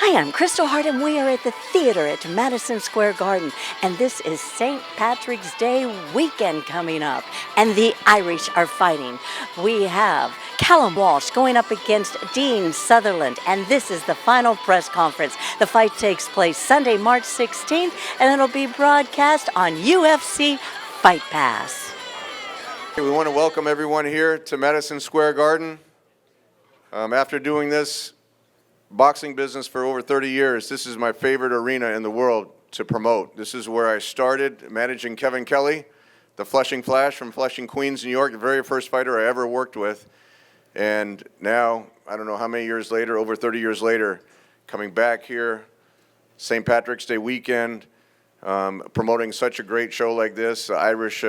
Hi, I'm Kristal Hart, and we are at the theater at Madison Square Garden. And this is St. Patrick's Day weekend coming up. And the Irish are fighting. We have CALLUM WALSH going up against Dean Sutherland. And this is the final press conference. The fight takes place Sunday, March 16th, and it'll be broadcast on UFC Fight Pass. We want to welcome everyone here to Madison Square Garden. After doing this boxing business for over 30 years, this is my favorite arena in the world to promote. This is where I started managing Kevin Kelly, the Flushing Flash from Flushing, Queens, New York, the very first fighter I ever worked with. And now, I don't know how many years later, over 30 years later, coming back here, St. Patrick's Day weekend, promoting such a great show like this, Irish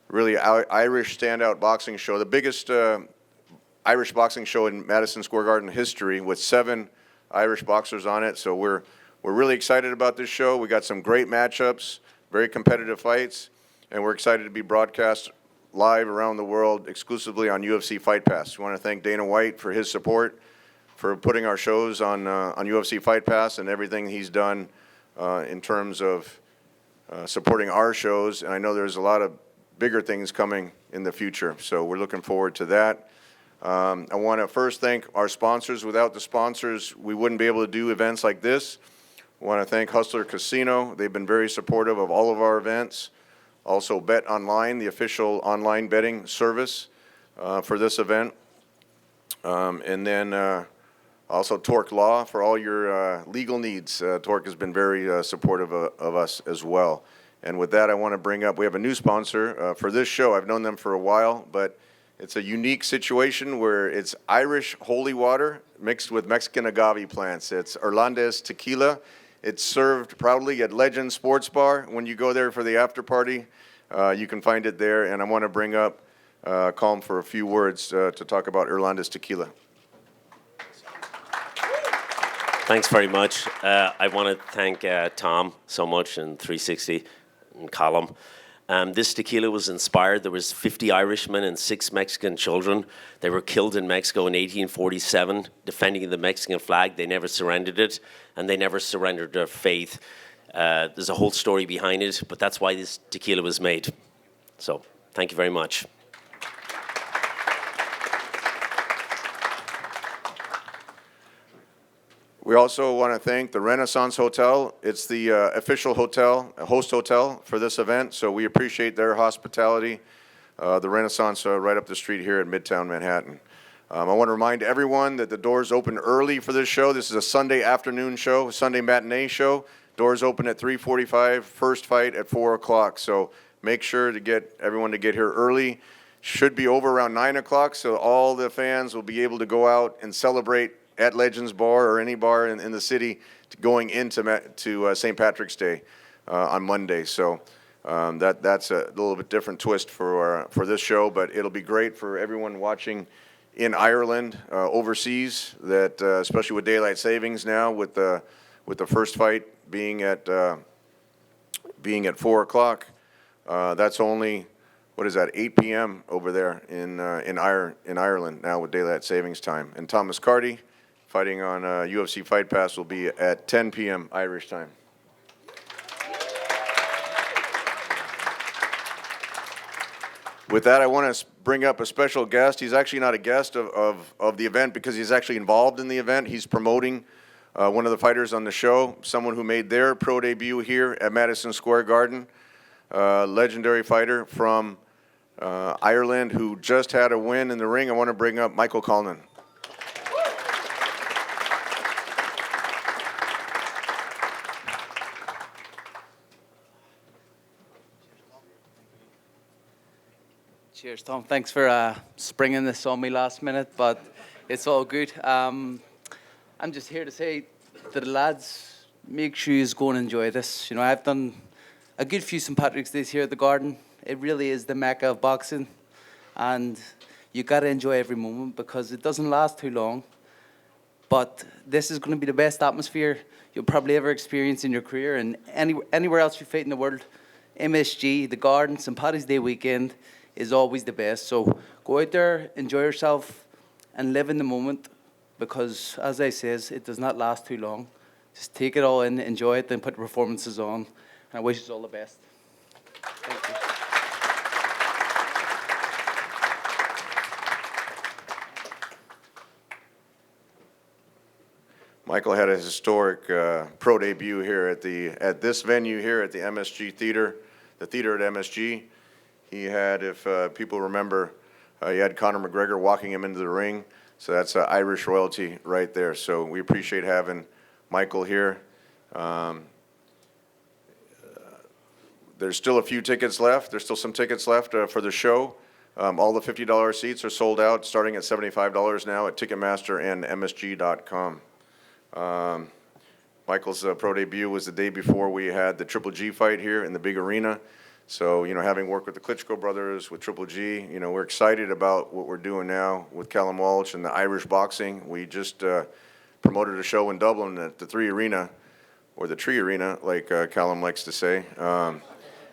standout boxing show, the biggest Irish boxing show in Madison Square Garden history, with 7 Irish boxers on it. So we're really excited about this show. We got some great matchups, very competitive fights, and we're excited to be broadcast live around the world exclusively on UFC Fight Pass. We want to thank Dana White for his support, for putting our shows on UFC Fight Pass and everything he's done in terms of supporting our shows. And I know there's a lot of bigger things coming in the future, so we're looking forward to that. I want to first thank our sponsors. Without the sponsors, we wouldn't be able to do events like this. I want to thank Hustler Casino. They've been very supportive of all of our events. Also, Bet Online, the official online betting service for this event. And then also Torque Law for all your legal needs. Torque has been very supportive of us as well. And with that, I want to bring up, we have a new sponsor for this show. I've known them for a while, but it's a unique situation where it's Irish holy water mixed with Mexican agave plants. It's Irlandez tequila. It's served proudly at Legend Sports Bar. When you go there for the after party, you can find it there. And I want to bring up Calm for a few words to talk about Irlandez tequila. Thanks very much. I want to thank Tom so much and 360 and Calllum. This tequila was inspired. There was 50 Irishmen and 6 Mexican children. They were killed in Mexico in 1847, defending the Mexican flag. They never surrendered it, and they never surrendered their faith. There's a whole story behind it, but that's why this tequila was made. So, thank you very much. We also want to thank the Renaissance Hotel. It's the official hotel, host hotel for this event, so we appreciate their hospitality. The Renaissance right up the street here in Midtown Manhattan. I want to remind everyone that the doors open early for this show. This is a Sunday afternoon show, Sunday matinee show. Doors open at 3:45, first fight at 4 o'clock. So make sure to get everyone to get here early. Should be over around 9 o'clock, so all the fans will be able to go out and celebrate at Legends Bar or any bar in the city going into St. Patrick's Day on Monday. So that's a little bit different twist for this show, but it'll be great for everyone watching in Ireland, overseas, that especially with daylight savings now, with the first fight being at 4 o'clock. That's only, 8 p.m. over there in Ireland now with daylight savings time. And Thomas Carty, fighting on UFC Fight Pass, will be at 10 p.m. Irish time. With that, I want to bring up a special guest. He's actually not a guest of the event because he's actually involved in the event. He's promoting one of the fighters on the show, someone who made their pro debut here at Madison Square Garden, legendary fighter from Ireland who just had a win in the ring. I want to bring up Michael Cronin. Cheers, Tom. Thanks for springing this on me last minute, but it's all good. I'm just here to say to the lads, make sure you go and enjoy this. You know, I've done a good few St. Patrick's Days here at the Garden. It really is the mecca of boxing, and you got to enjoy every moment because it doesn't last too long. But this is going to be the best atmosphere you'll probably ever experience in your career, and anywhere else you fight in the world. MSG, the Garden, St. Paddy's Day weekend is always the best. So go out there, enjoy yourself, and live in the moment. because, as I says, it does not last too long. Just take it all in, enjoy it, then put performances on. And I wish you all the best. Thank you. Michael had a historic pro debut here at this venue here at the MSG Theater, the theater at MSG. He had, if people remember, he had Conor McGregor walking him into the ring. So that's Irish royalty right there. So we appreciate having Michael here. There's still a few tickets left. There's still some tickets left for the show. All the $50 seats are sold out, starting at $75 now at Ticketmaster and MSG.com. Michael's pro debut was the day before we had the Triple G fight here in the big arena. So, having worked with the Klitschko brothers, with Triple G, we're excited about what we're doing now with Callum Walsh and the Irish boxing. We just promoted a show in Dublin at the Three Arena, or the Tree Arena, like Callum likes to say.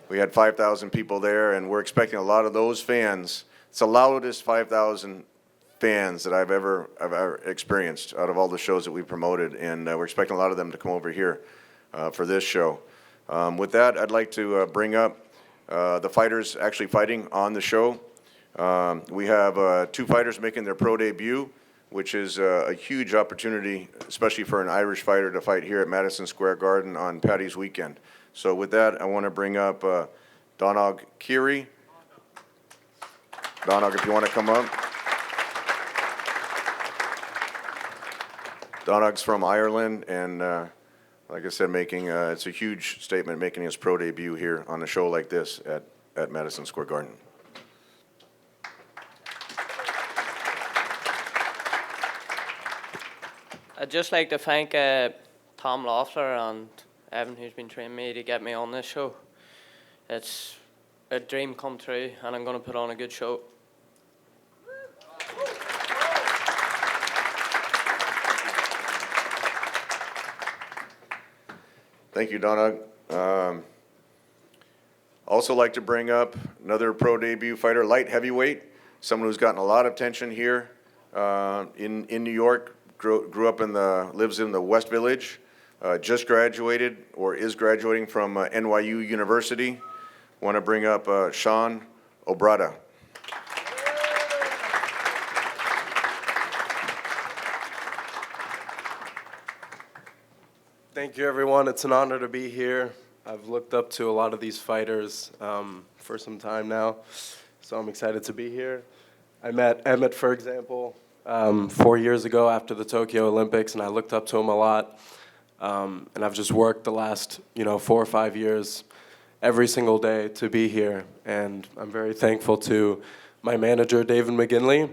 We had 5,000 people there, and we're expecting a lot of those fans. It's the loudest 5,000 fans that I've ever experienced out of all the shows that we promoted, and we're expecting a lot of them to come over here for this show. With that, I'd like to bring up the fighters actually fighting on the show. We have two fighters making their pro debut, which is a huge opportunity, especially for an Irish fighter to fight here at Madison Square Garden on Paddy's weekend. So with that, I want to bring up Donogh Keary. Donogh, if you want to come up. Donogh's from Ireland, and like I said, it's a huge statement making his pro debut here on a show like this at Madison Square Garden. I'd just like to thank Tom Loeffler and Evan, who's been training me to get me on this show. It's a dream come true, and I'm going to put on a good show. Thank you, Donogh. Also like to bring up another pro debut fighter, light heavyweight, someone who's gotten a lot of attention here in New York, grew up lives in the West Village, just graduated or is graduating from NYU University. Want to bring up Sean Obrada. Thank you, everyone. It's an honor to be here. I've looked up to a lot of these fighters for some time now, so I'm excited to be here. I met Emmet, for example, 4 years ago after the Tokyo Olympics, and I looked up to him a lot. And I've just worked the last 4 or 5 years every single day to be here. And I'm very thankful to my manager, David McGinley,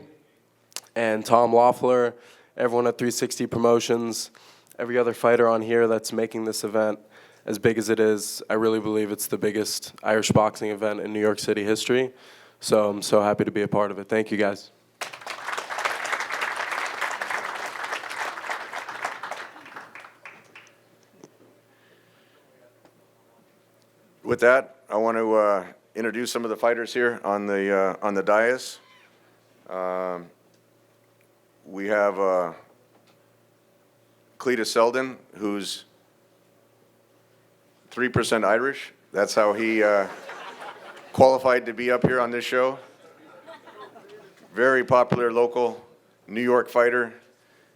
and Tom Loeffler, everyone at 360 Promotions, every other fighter on here that's making this event as big as it is. I really believe it's the biggest Irish boxing event in New York City history. So I'm so happy to be a part of it. Thank you, guys. With that, I want to introduce some of the fighters here on the dais. We have Cletus Seldin, who's 3% Irish. That's how he qualified to be up here on this show. Very popular local New York fighter,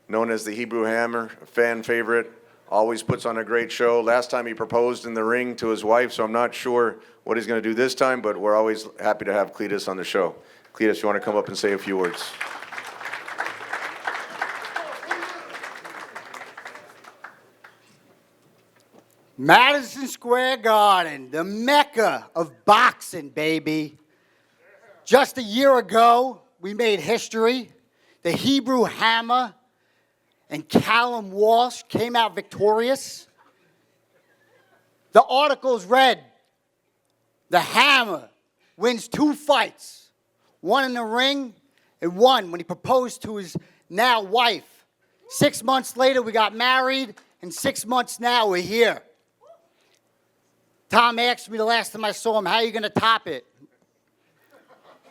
known as the Hebrew Hammer, a fan favorite. Always puts on a great show. Last time he proposed in the ring to his wife, so I'm not sure what he's going to do this time, but we're always happy to have Cletus on the show. Cletus, you want to come up and say a few words? Madison Square Garden, the mecca of boxing, baby. Just a year ago, we made history. The Hebrew Hammer and Callum Walsh came out victorious. The articles read, the Hammer wins 2 fights, one in the ring and one when he proposed to his now wife. 6 months later, we got married, and 6 months now, we're here. Tom asked me the last time I saw him, how are you going to top it?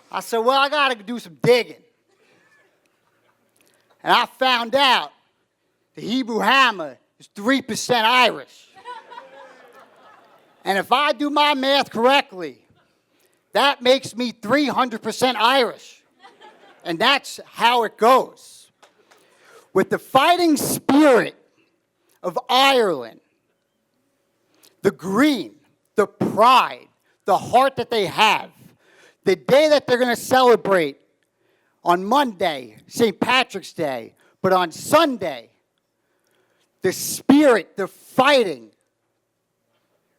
I said, well, I got to do some digging. And I found out the Hebrew Hammer is 3% Irish. And if I do my math correctly, that makes me 300% Irish. And that's how it goes. With the fighting spirit of Ireland, the green, the pride, the heart that they have, the day that they're going to celebrate on Monday, St. Patrick's Day, but on Sunday, the spirit, the fighting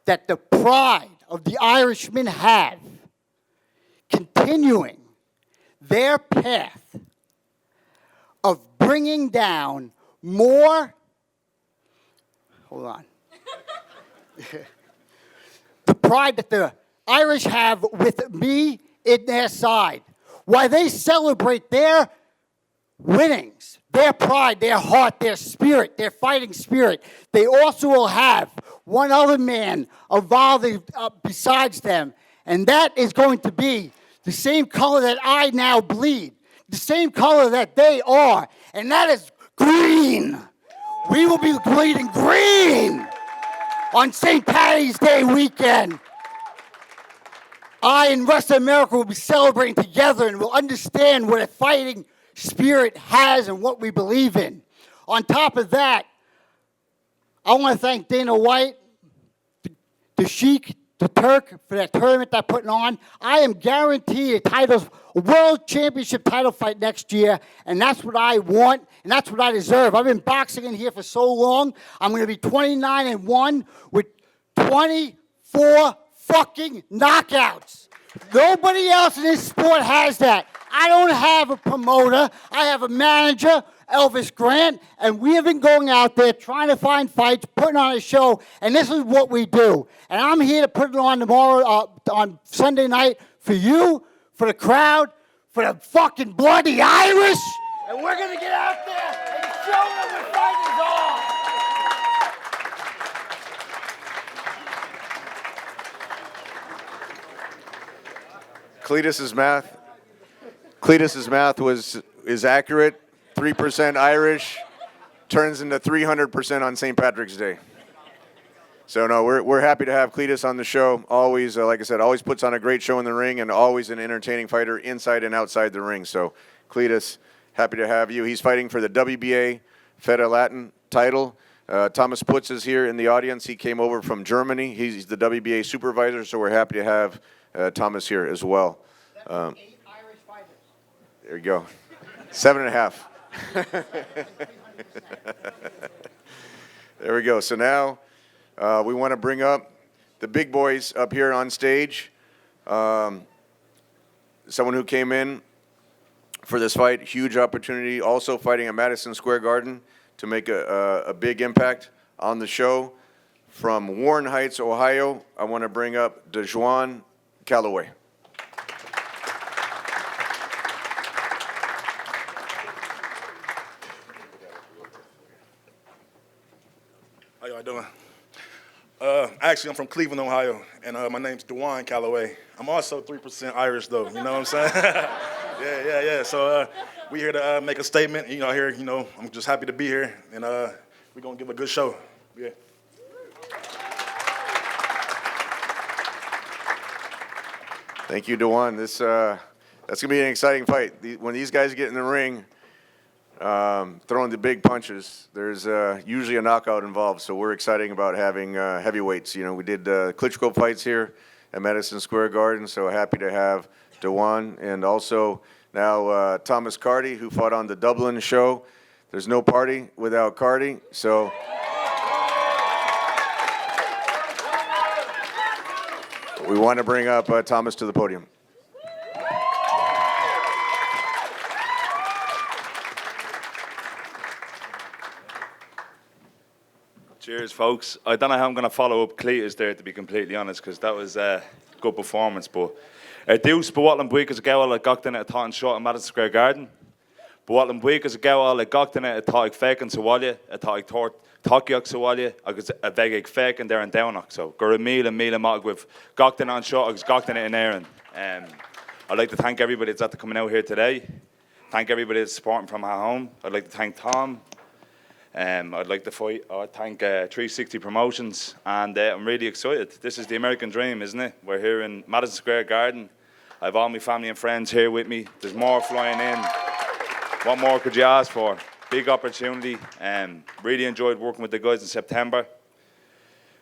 that the pride of the Irishmen have, continuing their path of bringing down more, hold on, the pride that the Irish have with me in their side. Why they celebrate their winnings, their pride, their heart, their spirit, their fighting spirit, they also will have one other man evolving besides them, and that is going to be the same color that I now bleed, the same color that they are, and that is green. We will be bleeding green on St. Patty's Day weekend. I and the rest of America will be celebrating together and will understand what a fighting spirit has and what we believe in. On top of that, I want to thank Dana White, the Sheik, the Turk for that tournament they're putting on. I am guaranteed a world championship title fight next year, and that's what I want, and that's what I deserve. I've been boxing in here for so long. I'm going to be 29-1 with 24 fucking knockouts. Nobody else in this sport has that. I don't have a promoter. I have a manager, Elvis Grant, and we have been going out there trying to find fights, putting on a show, and this is what we do. And I'm here to put it on tomorrow, on Sunday night, for you, for the crowd, for the fucking bloody Irish, and we're going to get out there and show them what fighting's all. Cletus's math is accurate. 3% Irish turns into 300% on St. Patrick's Day. So no, we're happy to have Cletus on the show. Always, like I said, always puts on a great show in the ring, and always an entertaining fighter inside and outside the ring. So Cletus, happy to have you. He's fighting for the WBA Fede Latin title. Thomas Putz is here in the audience. He came over from Germany. He's the WBA supervisor, so we're happy to have Thomas here as well. 8 Irish fighters. There you go. 7.5. There we go. So now we want to bring up the big boys up here on stage. Someone who came in for this fight, huge opportunity, also fighting at Madison Square Garden to make a big impact on the show. From Warren Heights, Ohio, I want to bring up Dajuan Calloway. How y'all doing? Actually, I'm from Cleveland, Ohio, and my name's Dajuan Calloway. I'm also 3% Irish, though. You know what I'm saying? Yeah. So we here to make a statement. Here, I'm just happy to be here, and we're gonna give a good show. Yeah. Thank you, Dajuan. That's gonna be an exciting fight. When these guys get in the ring, throwing the big punches, there's usually a knockout involved. So we're excited about having heavyweights. We did Klitschko fights here at Madison Square Garden. So happy to have Dajuan, and also now Thomas Carty, who fought on the Dublin show. There's no party without Carty. So. We want to bring up Thomas to the podium. Cheers, folks. I don't know how I'm going to follow up Cletus there, to be completely honest, because that was a good performance. But Deuce, Bawatlan Buick a gael a gachtain at a tan shot at Madison Square Garden. Bawatlan Buick a gael a gachtain at a taig fecan Sawalya, a taig Takiak Sawalya, agus a vegig fecan there and downach. So, gur a meal mag with gachtain on shot, agus gachtain in Aaron. I'd like to thank everybody that's after coming out here today. thank everybody that's supporting from at home. I'd like to thank Tom. I'd like to thank 360 Promotions, and I'm really excited. This is the American dream, isn't it? We're here in Madison Square Garden. I have all my family and friends here with me. There's more flying in. What more could you ask for? Big opportunity. Really enjoyed working with the guys in September.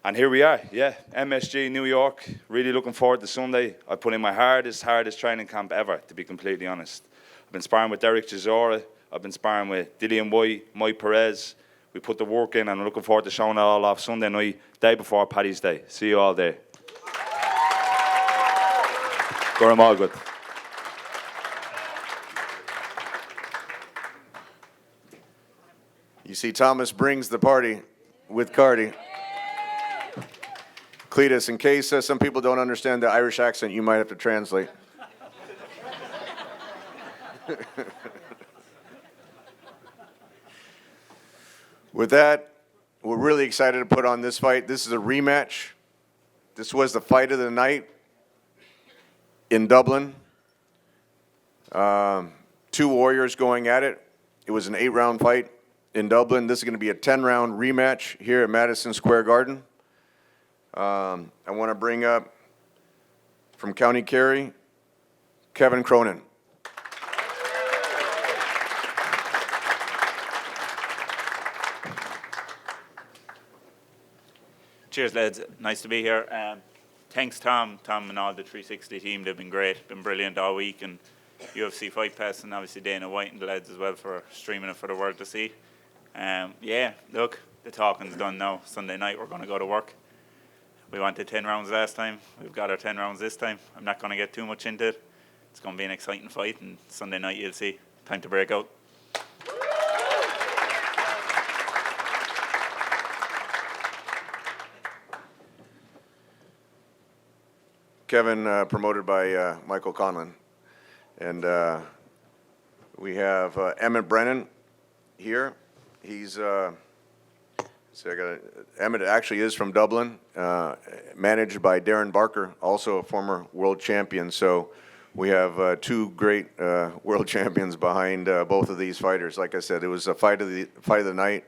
And here we are, yeah, MSG New York. Really looking forward to Sunday. I put in my hardest training camp ever, to be completely honest. I've been sparring with Derek Chisora. I've been sparring with Dillian White, Mike Perez. We put the work in, and I'm looking forward to showing it all off Sunday night, day before Paddy's Day. See you all there. Gorham all good. You see, Thomas brings the party with Carty. Cletus, in case some people don't understand the Irish accent, you might have to translate. With that, we're really excited to put on this fight. This is a rematch. This was the fight of the night in Dublin. 2 warriors going at it. It was an 8-round fight in Dublin. This is going to be a 10-round rematch here at Madison Square Garden. I want to bring up from County Kerry, Kevin Cronin. Cheers, lads. Nice to be here. Thanks, Tom and all the 360 team. They've been great, been brilliant all week. And UFC Fight Pass and obviously Dana White and the lads as well for streaming it for the world to see. Yeah, look, the talking's done now. Sunday night we're going to go to work. We wanted 10 rounds last time. We've got our 10 rounds this time. I'm not going to get too much into it. It's going to be an exciting fight, and Sunday night you'll see. Time to break out. Kevin, promoted by Michael Conlon. And we have Emmet Brennan here. He's, Emmet actually is from Dublin, managed by Darren Barker, also a former world champion. So we have 2 great world champions behind both of these fighters. Like I said, it was a fight of the night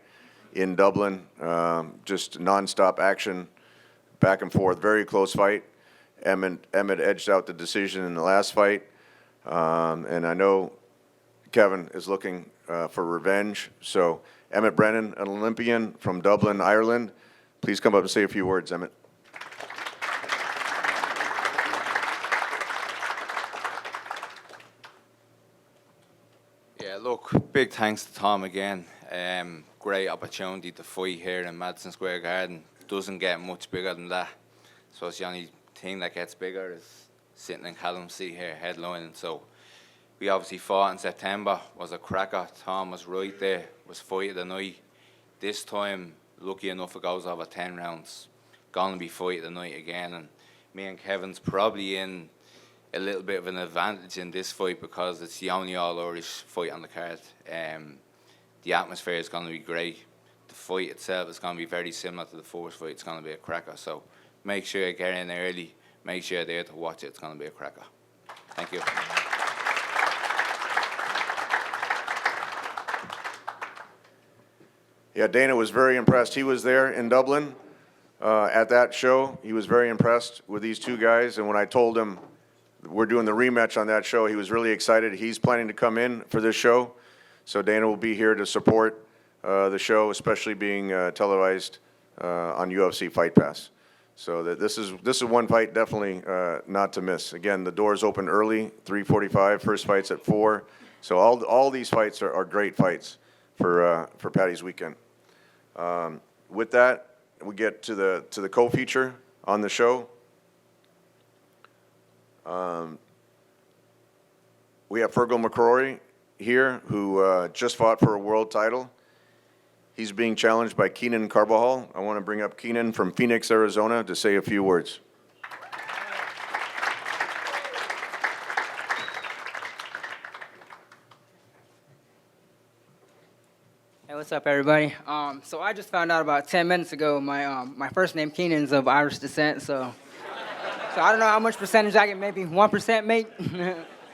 in Dublin, just nonstop action, back and forth, very close fight. Emmet edged out the decision in the last fight, and I know Kevin is looking for revenge. So Emmet Brennan, an Olympian from Dublin, Ireland, please come up and say a few words, Emmet. Yeah, look, big thanks to Tom again. Great opportunity to fight here in Madison Square Garden. Doesn't get much bigger than that. So it's the only thing that gets bigger is sitting in Callum seat here headlining. So we obviously fought in September, was a cracker. Tom was right there, was fight of the night. This time, lucky enough it goes over 10 rounds. Gonna be fight of the night again, and me and Kevin's probably in a little bit of an advantage in this fight because it's the only all-Irish fight on the card. The atmosphere is gonna be great. The fight itself is gonna be very similar to the first fight. It's gonna be a cracker, so make sure you get in early. Make sure you're there to watch it. It's going to be a cracker. Thank you. Yeah, Dana was very impressed. He was there in Dublin at that show. He was very impressed with these 2 guys. And when I told him we're doing the rematch on that show, he was really excited. He's planning to come in for this show. So Dana will be here to support the show, especially being televised on UFC Fight Pass. So that this is one fight definitely not to miss. Again, the doors open early, 3:45. First fight's at 4. So all these fights are great fights for Paddy's weekend. With that, we get to the co-feature on the show. We have Fergal McCrory here, who just fought for a world title. He's being challenged by Keenan Carbajal. I want to bring up Keenan from Phoenix, Arizona, to say a few words. Hey, what's up, everybody? So I just found out about 10 minutes ago my first name Keenan's of Irish descent, so I don't know how much percentage I get, maybe 1%, mate.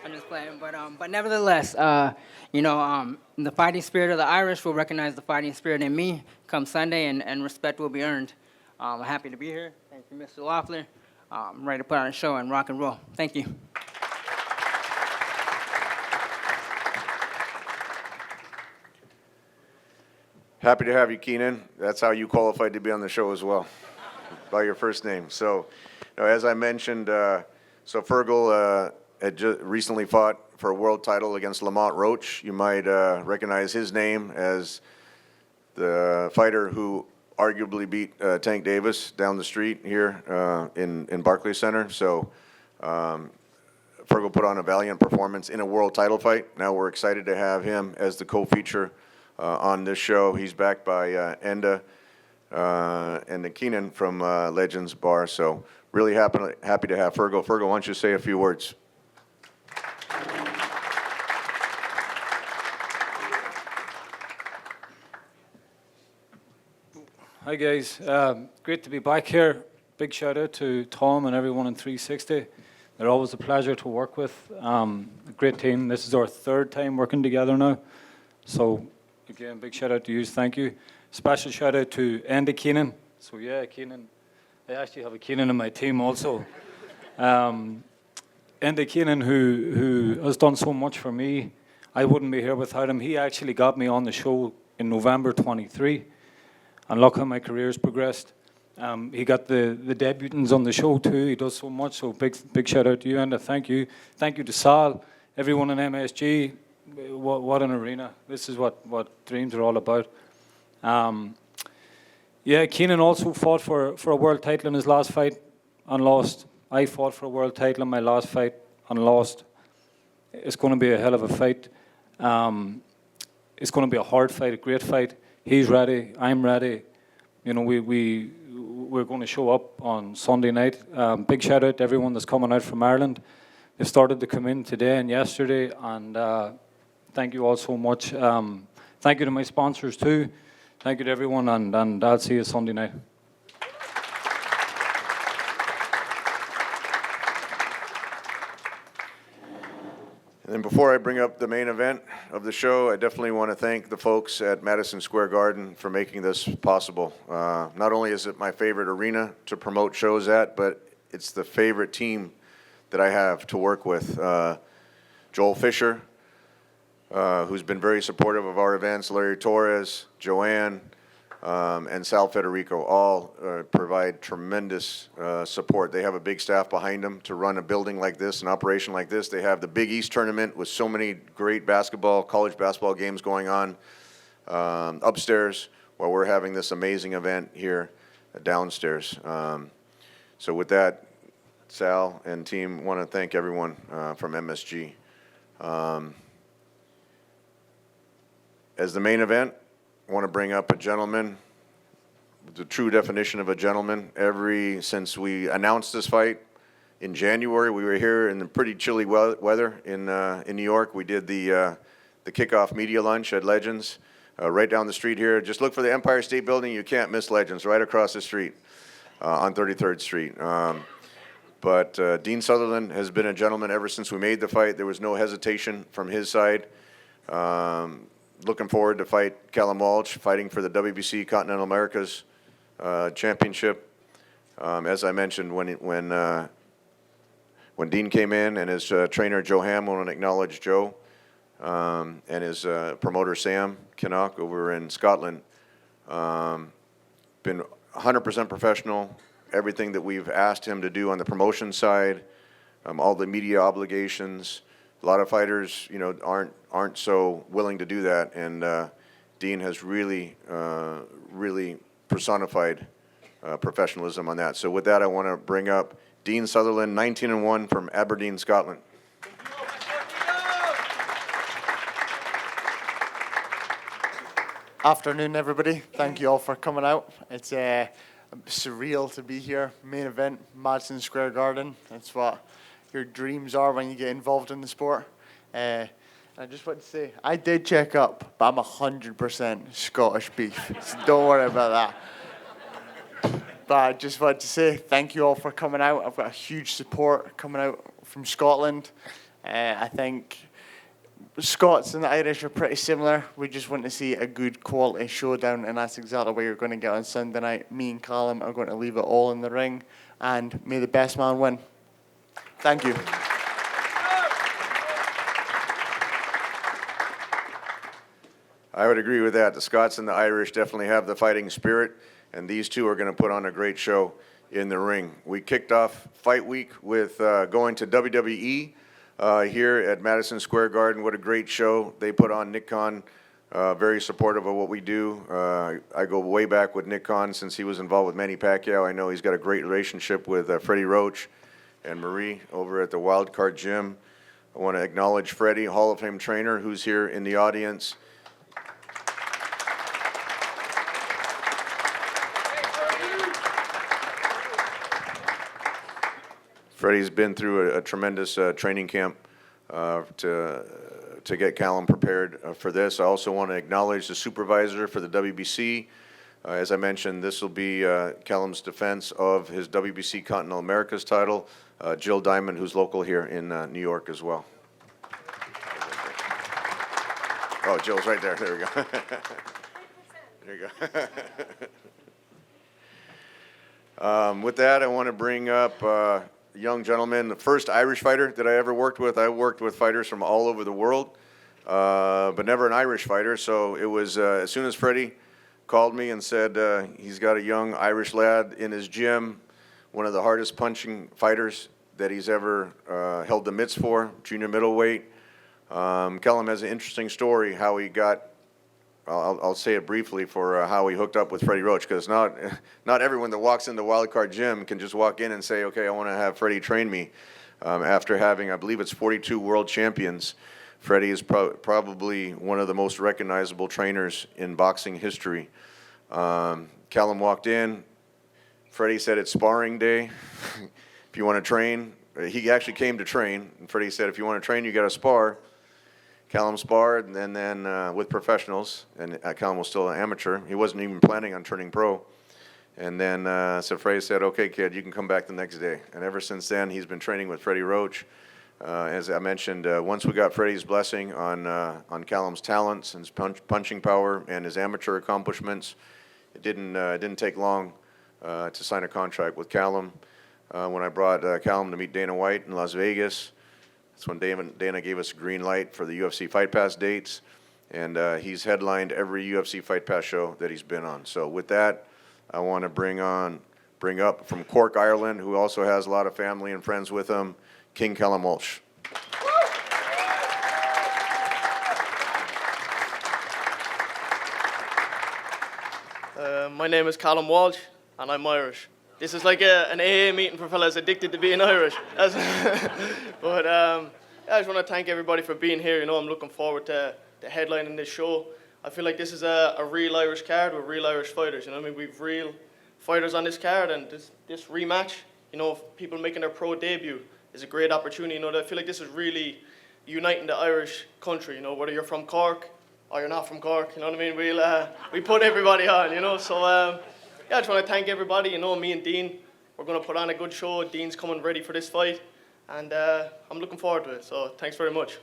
I'm just playing, but nevertheless, the fighting spirit of the Irish will recognize the fighting spirit in me come Sunday, and respect will be earned. I'm happy to be here. Thank you, Mr. Loeffler. I'm ready to put on a show and rock and roll. Thank you. Happy to have you, Keenan. That's how you qualified to be on the show as well, by your first name. So, as I mentioned, so Fergal had just recently fought for a world title against Lamont Roach. You might recognize his name as the fighter who arguably beat Tank Davis down the street here in Barclays Center. So Fergal put on a valiant performance in a world title fight. Now we're excited to have him as the co-feature on this show. He's backed by Enda and the Keenan from Legends Bar. So really happy to have Fergal. Fergal, why don't you say a few words? Hi guys, great to be back here. Big shout out to Tom and everyone in 360. They're always a pleasure to work with. A great team. This is our third time working together now. So again, big shout out to you. Thank you. Special shout out to Andy Keenan. So yeah, Keenan. I actually have a Keenan in my team also. Andy Keenan, who has done so much for me. I wouldn't be here without him. He actually got me on the show in November 23. And look how my career's progressed. He got the debutants on the show too. He does so much. So big shout out to you, and thank you. Thank you to Sal, everyone in MSG. What an arena. This is what dreams are all about. Yeah, Keenan also fought for a world title in his last fight and lost. I fought for a world title in my last fight and lost. It's going to be a hell of a fight. It's going to be a hard fight, a great fight. He's ready. I'm ready. You know, we're going to show up on Sunday night. Big shout out to everyone that's coming out from Ireland. They started to come in today and yesterday, and thank you all so much. Thank you to my sponsors too. Thank you to everyone, and I'll see you Sunday night. And then before I bring up the main event of the show, I definitely want to thank the folks at Madison Square Garden for making this possible. Not only is it my favorite arena to promote shows at, but it's the favorite team that I have to work with. Joel Fisher, who's been very supportive of our events, Larry Torres, Joanne, and Sal Federico all provide tremendous support. They have a big staff behind them to run a building like this, an operation like this. They have the Big East tournament with so many great college basketball games going on upstairs, while we're having this amazing event here downstairs. So with that, Sal and team want to thank everyone from MSG. As the main event, I want to bring up a gentleman, the true definition of a gentleman. Since we announced this fight in January, we were here in the pretty chilly weather in New York. We did the kickoff media lunch at Legends right down the street here. Just look for the Empire State Building. You can't miss Legends, right across the street on 33rd Street. But Dean Sutherland has been a gentleman ever since we made the fight. There was no hesitation from his side. Looking forward to fight CALLUM WALSH, fighting for the WBC Continental Americas Championship. As I mentioned, when Dean came in and his trainer Joe Ham, I want to acknowledge Joe, and his promoter Sam Kinnock over in Scotland. Been 100% professional. Everything that we've asked him to do on the promotion side, all the media obligations. A lot of fighters, aren't so willing to do that, and Dean has really personified professionalism on that. So with that, I want to bring up Dean Sutherland, 19-1 from Aberdeen, Scotland. Afternoon, everybody. Thank you all for coming out. It's surreal to be here. Main event, Madison Square Garden. That's what your dreams are when you get involved in the sport. I just want to say, I did check up, but I'm 100% Scottish beef, so don't worry about that. But I just want to say thank you all for coming out. I've got a huge support coming out from Scotland. I think Scots and the Irish are pretty similar. We just want to see a good quality showdown, and that's exactly what you're going to get on Sunday night. Me and Callum are going to leave it all in the ring, and may the best man win. Thank you. I would agree with that. The Scots and the Irish definitely have the fighting spirit, and these two are going to put on a great show in the ring. We kicked off Fight Week with going to WWE here at Madison Square Garden. What a great show they put on. Nick Khan, very supportive of what we do. I go way back with Nick Khan since he was involved with Manny Pacquiao. I know he's got a great relationship with Freddie Roach and Marie over at the Wild Card Gym. I want to acknowledge Freddie, Hall of Fame trainer, who's here in the audience. Freddie's been through a tremendous training camp to get Callum prepared for this. I also want to acknowledge the supervisor for the WBC. As I mentioned, this will be Callum's defense of his WBC Continental Americas title, Jill Diamond, who's local here in New York as well. Oh, Jill's right there. There we go. There you go. With that, I want to bring up young gentleman, the first Irish fighter that I ever worked with. I worked with fighters from all over the world, but never an Irish fighter. So it was as soon as Freddie called me and said he's got a young Irish lad in his gym, one of the hardest punching fighters that he's ever held the mitts for, junior middleweight. Callum has an interesting story how he got, I'll say it briefly, for how he hooked up with Freddie Roach, because not everyone that walks into Wildcard Gym can just walk in and say, okay, I want to have Freddie train me. After having, I believe it's 42 world champions, Freddie is probably one of the most recognizable trainers in boxing history. Callum walked in, Freddie said it's sparring day. If you want to train, he actually came to train, and Freddie said, if you want to train, you got to spar. Callum sparred, and then with professionals, and Callum was still an amateur. He wasn't even planning on turning pro. And then so Freddie said, okay, kid, you can come back the next day. And ever since then, he's been training with Freddie Roach. As I mentioned, once we got Freddie's blessing on Callum's talents and his punching power and his amateur accomplishments, it didn't take long to sign a contract with Callum. When I brought Callum to meet Dana White in Las Vegas, that's when Dana gave us a green light for the UFC Fight Pass dates, and he's headlined every UFC Fight Pass show that he's been on. So with that, I want to bring up from Cork, Ireland, who also has a lot of family and friends with him, King CALLUM WALSH. My name is CALLUM WALSH, and I'm Irish. This is like an AA meeting for fellas addicted to being Irish. But I just want to thank everybody for being here. You know, I'm looking forward to headlining this show. I feel like this is a real Irish card with real Irish fighters. You know what I mean? We've real fighters on this card, and this rematch, you know, people making their pro debut is a great opportunity. You know, I feel like this is really uniting the Irish country. You know, whether you're from Cork or you're not from Cork, you know what I mean? We put everybody on, you know. So yeah, I just want to thank everybody. You know, me and Dean, we're going to put on a good show. Dean's coming ready for this fight, and I'm looking forward to it. So thanks very much.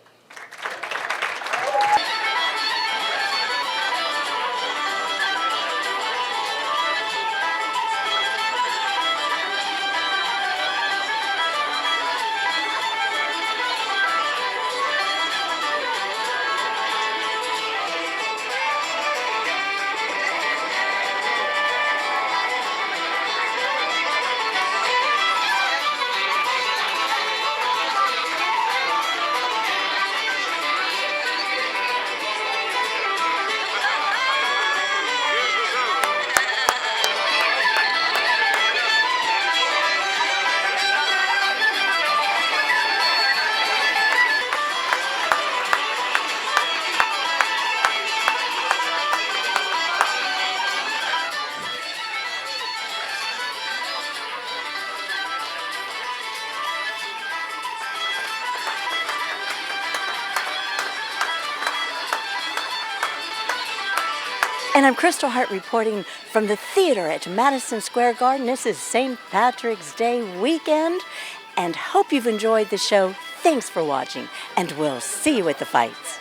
And I'm Kristal Hart reporting from the theater at Madison Square Garden. This is St. Patrick's Day weekend, and hope you've enjoyed the show. Thanks for watching, and we'll see you at the fights.